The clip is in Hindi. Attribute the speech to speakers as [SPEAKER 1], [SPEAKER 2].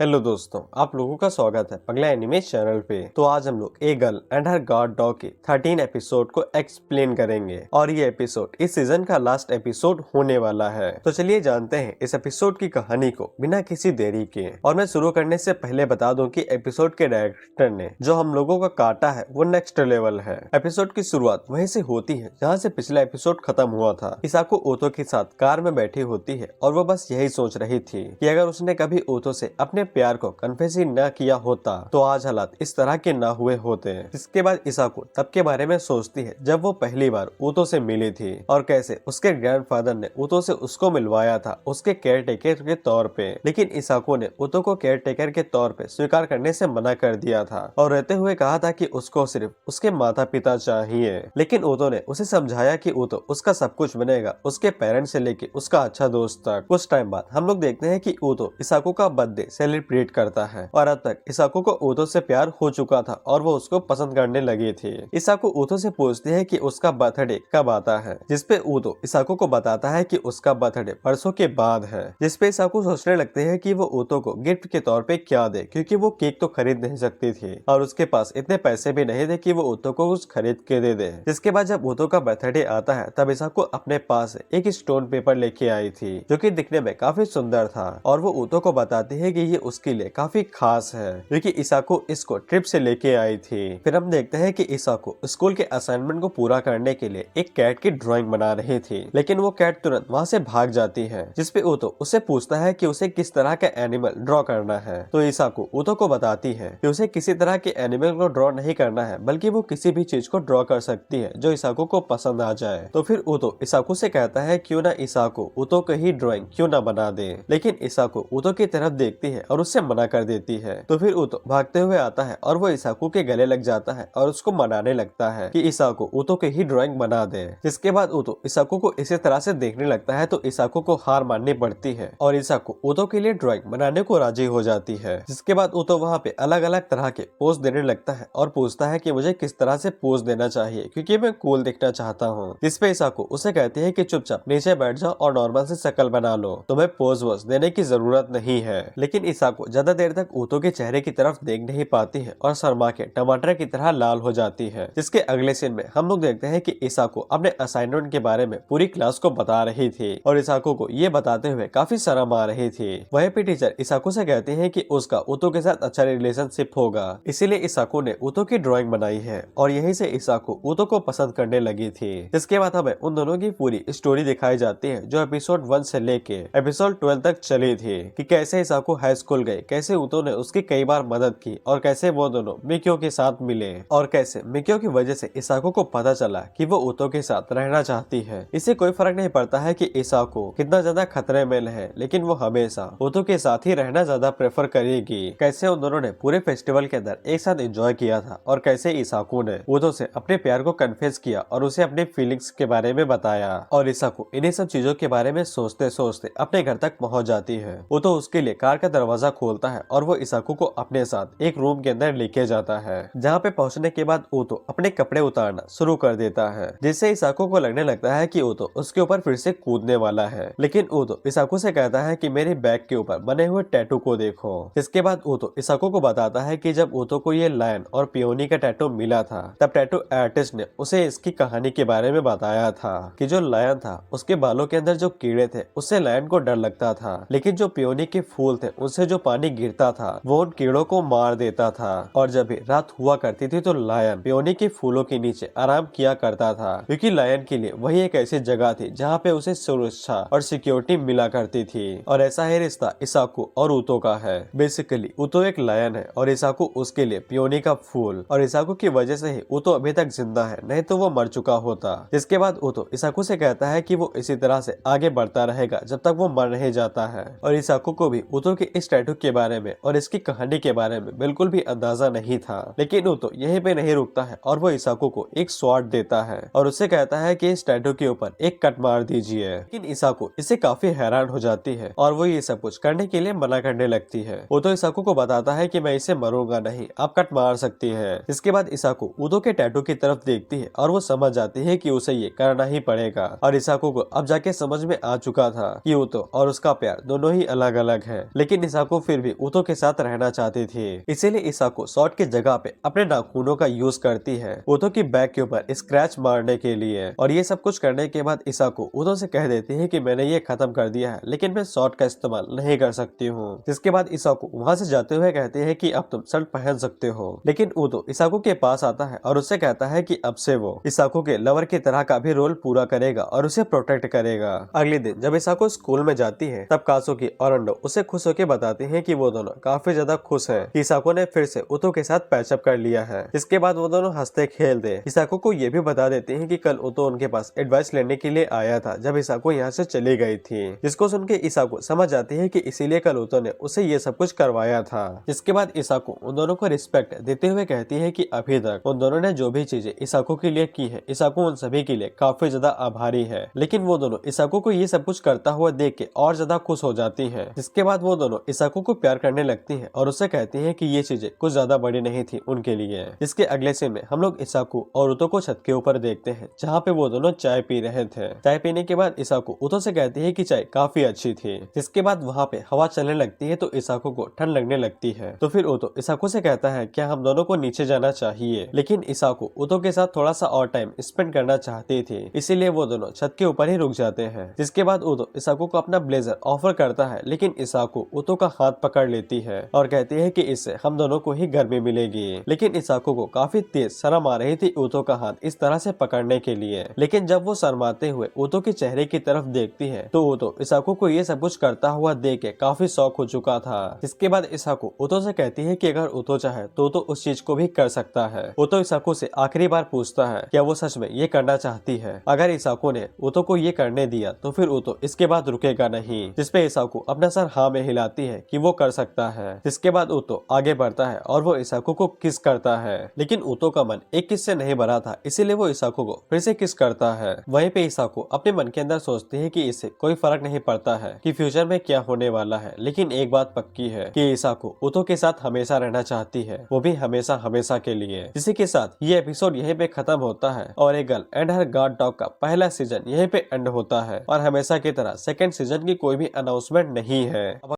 [SPEAKER 1] हेलो दोस्तों, आप लोगों का स्वागत है पगला एनिमे चैनल पे। तो आज हम लोग a girl and her God dog के 13 एपिसोड को एक्सप्लेन करेंगे और ये एपिसोड इस सीजन का लास्ट एपिसोड होने वाला है। तो चलिए जानते हैं इस एपिसोड की कहानी को बिना किसी देरी के। और मैं शुरू करने से पहले बता दूं कि एपिसोड के डायरेक्टर ने जो हम लोगों का काटा है वो नेक्स्ट लेवल है। एपिसोड की शुरुआत वहीं से होती है जहाँ से पिछला एपिसोड खत्म हुआ था। इसाको ओतो के साथ कार में बैठी होती है और वो बस यही सोच रही थी कि अगर उसने कभी ओतो से अपने प्यार को कन्फेस ही न किया होता तो आज हालात इस तरह के न हुए होते। इसके बाद इसाको तब के बारे में सोचती है जब वो पहली बार ऊतो से मिली थी और कैसे उसके ग्रैंडफादर ने ऊतो से उसको मिलवाया था उसके केयर टेकर के तौर पे। लेकिन इसाको ने ऊतो को केयर टेकर के तौर पे स्वीकार करने से मना कर दिया था और रहते हुए कहा था कि उसको सिर्फ उसके माता पिता चाहिए। लेकिन ऊतो ने उसे समझाया कि ऊतो उसका सब कुछ बनेगा, उसके पेरेंट्स से लेके उसका अच्छा दोस्त तक। कुछ टाइम बाद हम लोग देखते हैं कि ऊतो इसाको का बर्थडे सेलिब्रेट करता है और अब तक इसाको को ऊतो से प्यार हो चुका था और वो उसको पसंद करने लगी थी। इसाको ऊतो से पूछती है कि उसका बर्थडे कब आता है, जिसपे ऊतो इसाको को बताता है कि उसका बर्थडे परसों के बाद है। जिसपे इसाको सोचने लगते हैं कि वो ऊतो को गिफ्ट के तौर पे क्या दे, क्योंकि वो केक तो खरीद नहीं सकती थी और उसके पास इतने पैसे भी नहीं थे कि वो ऊतो को कुछ खरीद के दे दे। जिसके बाद जब ऊतो का बर्थडे आता है तब इसाको अपने पास एक स्टोन पेपर लेके आई थी जो कि दिखने में काफी सुंदर था और वो ऊतो को बताती है कि ये उसके लिए काफी खास है क्योंकि इसाको इसको ट्रिप से लेके आई थी। फिर हम देखते हैं कि इसाको स्कूल के असाइनमेंट को पूरा करने के लिए एक कैट की ड्राइंग बना रही थी, लेकिन वो कैट तुरंत वहाँ से भाग जाती है। जिसपे ऊतो उससे पूछता है कि उसे किस तरह का एनिमल ड्रॉ करना है। तो इसाको ऊतो को बताती है कि उसे किसी तरह के एनिमल को ड्रॉ नहीं करना है, बल्कि वो किसी भी चीज को ड्रॉ कर सकती है जो इसाको को पसंद आ जाए। तो फिर ऊतो इसाको से कहता है क्यों ना इसाको ऊतो को ही ड्राइंग क्यों ना बना दे। लेकिन इसाको ऊतो की तरफ देखती है और उससे मना कर देती है। तो फिर ऊतो भागते हुए आता है और वो इसाको के गले लग जाता है और उसको मनाने लगता है कि इसाको ऊतो की ही ड्राइंग बना दे। जिसके बाद ऊतो इसाको को इसी तरह से देखने लगता है तो इसाको को हार माननी पड़ती है और इसाको ऊतो के लिए ड्राइंग बनाने को राजी हो जाती है। जिसके बाद ऊतो वहाँ पे अलग अलग तरह के पोज देने लगता है और पूछता है कि मुझे किस तरह से पोज देना चाहिए क्योंकि मैं कूल दिखना चाहता हूँ। जिसपे इसाको उसे कहती है कि चुपचाप नीचे बैठ जाओ और नॉर्मल से शक्ल बना लो, तुम्हें पोज वोज देने की जरूरत नहीं है। लेकिन इसाको ज्यादा देर तक ऊतो के चेहरे की तरफ देख नहीं पाती है और शर्मा के टमाटर की तरह लाल हो जाती है। जिसके अगले सीन में हम लोग देखते हैं कि इसाको अपने असाइनमेंट के बारे में पूरी क्लास को बता रही थी और इसाको को ये बताते हुए काफी शर्म आ रही थी। वहीं पे टीचर इसाको से कहते हैं कि उसका ऊतो के साथ अच्छा रिलेशनशिप होगा, इसीलिए इसाको ने ऊतो की ड्राइंग बनाई है और यहीं से इसाको ऊतो को पसंद करने लगी थी। जिसके बाद हमें उन दोनों की पूरी स्टोरी दिखाई जाती है जो एपिसोड 1 से लेके एपिसोड 12 तक चली थी कि कैसे इसाको हाई स्कूल गए, कैसे ऊतो ने उसकी कई बार मदद की और कैसे वो दोनों मिक्यो के साथ मिले और कैसे मिक्यो की वजह से इसाको को पता चला कि वो ऊतो के साथ रहना चाहती है। इससे कोई फर्क नहीं पड़ता है कि इसाको कितना ज्यादा खतरे में है, लेकिन वो हमेशा ऊतो के साथ ही रहना ज्यादा प्रेफर करेगी। कैसे उन दोनों ने पूरे फेस्टिवल के अंदर एक साथ एंजॉय किया था और कैसे इसाको ने ऊतो से अपने प्यार को कन्फेस किया और उसे अपने फीलिंग्स के बारे में बताया और इसाको इन्हीं सब चीजों के बारे में सोचते सोचते अपने घर तक पहुंच जाती है। ऊतो उसके लिए कार का दरवाजा खोलता है और वो इसाको को अपने साथ एक रूम के अंदर लेके जाता है, जहाँ पे पहुंचने के बाद ऊतो अपने कपड़े उतारना शुरू कर देता है, जिससे इसाको को लगने लगता है कि ऊतो उसके ऊपर फिर से कूदने वाला है। लेकिन ऊतो इसाको से कहता है कि मेरे बैग के ऊपर बने हुए टैटू को देखो। इसके बाद ऊतो इसाको को बताता है कि जब ऊतो को ये लायन और पियोनी का टैटू मिला था तब टैटू आर्टिस्ट ने उसे इसकी कहानी के बारे में बताया था कि जो लायन था उसके बालों के अंदर जो कीड़े थे उससे लायन को डर लगता था, लेकिन जो पियोनी के फूल थे उनसे जो पानी गिरता था वो उन कीड़ों को मार देता था। और जब भी रात हुआ करती थी तो लायन पियोनी के फूलों के नीचे आराम किया करता था, क्योंकि लायन के लिए वही एक ऐसी जगह थी जहाँ पे उसे सुरक्षा और सिक्योरिटी मिला करती थी। और ऐसा ही रिश्ता इसाको और ऊतो का है। बेसिकली ऊतो एक लायन है और इसाको उसके लिए पियोनी का फूल, और इसाको की वजह से ही ऊतो अभी तक जिंदा है, नहीं तो वो मर चुका होता। जिसके बाद ऊतो इसाको से कहता है कि वो इसी तरह से आगे बढ़ता रहेगा जब तक वो मर नहीं जाता है। और इसाको को भी ऊतो के इस टैटू के बारे में और इसकी कहानी के बारे में बिल्कुल भी अंदाजा नहीं था। लेकिन ऊतो यहीं पे नहीं रुकता है और वो इसाको को एक स्वॉर्ड देता है और उससे कहता है कि इस टैटू के ऊपर एक कट मार दीजिए। लेकिन इसाको इससे काफी हैरान हो जाती है और वो ये सब कुछ करने के लिए मना करने लगती है। ऊतो इसाको को बताता है कि मैं इसे मरूंगा नहीं, आप कट मार सकती है। इसके बाद इसाको ऊतो के टैटू की तरफ देखती है और वो समझ जाती है कि उसे ये करना ही पड़ेगा। और इसाको को अब जाके समझ में आ चुका था कि ऊतो और उसका प्यार दोनों ही अलग अलग है, लेकिन इसाको इसाको फिर भी ऊतो के साथ रहना चाहती थी। इसीलिए इसाको सॉर्ड की जगह पे अपने नाखूनों का यूज करती है ऊतो की बैक के ऊपर स्क्रैच मारने के लिए। और ये सब कुछ करने के बाद इसाको ऊतो से कह देती है कि मैंने ये खत्म कर दिया है, लेकिन मैं सॉर्ड का इस्तेमाल नहीं कर सकती हूँ। जिसके बाद इसाको वहाँ से जाते हुए कहते हैं कि अब तुम शर्ट पहन सकते हो। लेकिन ऊतो इसाको के पास आता है और उससे कहता है कि अब से वो इसाको के लवर की तरह का भी रोल पूरा करेगा और उसे प्रोटेक्ट करेगा। अगले दिन जब इसाको स्कूल में जाती है तब काजुकी और अंडो उसे खुश होकर बताते हैं कि वो दोनों काफी ज्यादा खुश हैं कि इसाको ने फिर से ऊतो के साथ पैचअप कर लिया है। इसके बाद वो दोनों हंसते खेलते इसाको को ये भी बता देते हैं कि कल ऊतो उनके पास एडवाइस लेने के लिए आया था जब इसाको यहाँ से चली गई थी। जिसको सुन के इसाको समझ जाती है कि इसीलिए कल ऊतो ने उसे ये सब कुछ करवाया था। जिसके बाद इसाको उन दोनों को रिस्पेक्ट देते हुए कहती है कि अभी तक उन दोनों ने जो भी चीजें इसाको के लिए की है इसाको उन सभी के लिए काफी ज्यादा आभारी है। लेकिन वो दोनों इसाको को ये सब कुछ करता हुआ देख के और ज्यादा खुश हो जाती है। जिसके बाद वो दोनों इसाको को प्यार करने लगती है और उससे कहती है कि ये चीजें कुछ ज्यादा बड़ी नहीं थी उनके लिए। इसके अगले सीन में हम लोग इसाको और ऊतो को छत के ऊपर देखते हैं जहाँ पे वो दोनों चाय पी रहे थे। चाय पीने के बाद इसाको ऊतो से कहती है कि चाय काफी अच्छी थी। जिसके बाद वहाँ पे हवा चलने लगती है तो इसाको को ठंड लगने लगती है। तो फिर ऊतो इसाको से कहता है क्या हम दोनों को नीचे जाना चाहिए। लेकिन इसाको ऊतो के साथ थोड़ा सा और टाइम स्पेंड करना चाहती थी, इसीलिए वो दोनों छत के ऊपर ही रुक जाते हैं। जिसके बाद ऊतो इसाको को अपना ब्लेजर ऑफर करता है, लेकिन इसाको ऊतो का हाथ पकड़ लेती है और कहती है कि इससे हम दोनों को ही गर्मी मिलेगी। लेकिन इसाको को काफी तेज शर्म आ रही थी ऊतो का हाथ इस तरह से पकड़ने के लिए। लेकिन जब वो शर्माते हुए ऊतो के चेहरे की तरफ देखती है तो ऊतो इसाको को ये सब कुछ करता हुआ देख के काफी शौक हो चुका था। इसके बाद इसाको ऊतो से कहती है कि अगर ऊतो चाहे तो उस चीज को भी कर सकता है। ऊतो इसाको से आखिरी बार पूछता है क्या वो सच में ये करना चाहती है। अगर इसाको ने ऊतो को ये करने दिया तो फिर ऊतो इसके बाद रुकेगा नहीं। जिसपे इसाको अपना सर हाँ में हिलाती है कि वो कर सकता है। जिसके बाद ऊतो आगे बढ़ता है और वो इसाको को किस करता है। लेकिन ऊतो का मन एक किस से नहीं भरा था, इसीलिए वो इसाको को फिर से किस करता है। वहीं पे इसाको अपने मन के अंदर सोचती है कि इससे कोई फर्क नहीं पड़ता है कि फ्यूचर में क्या होने वाला है, लेकिन एक बात पक्की है कि इसाको ऊतो के साथ हमेशा रहना चाहती है, वो भी हमेशा हमेशा के लिए। इसी के साथ ये एपिसोड यहीं पे खत्म होता है और a girl and her guard dog का पहला सीजन यहीं पे एंड होता है और हमेशा की तरह सेकंड सीजन की कोई भी अनाउंसमेंट नहीं है।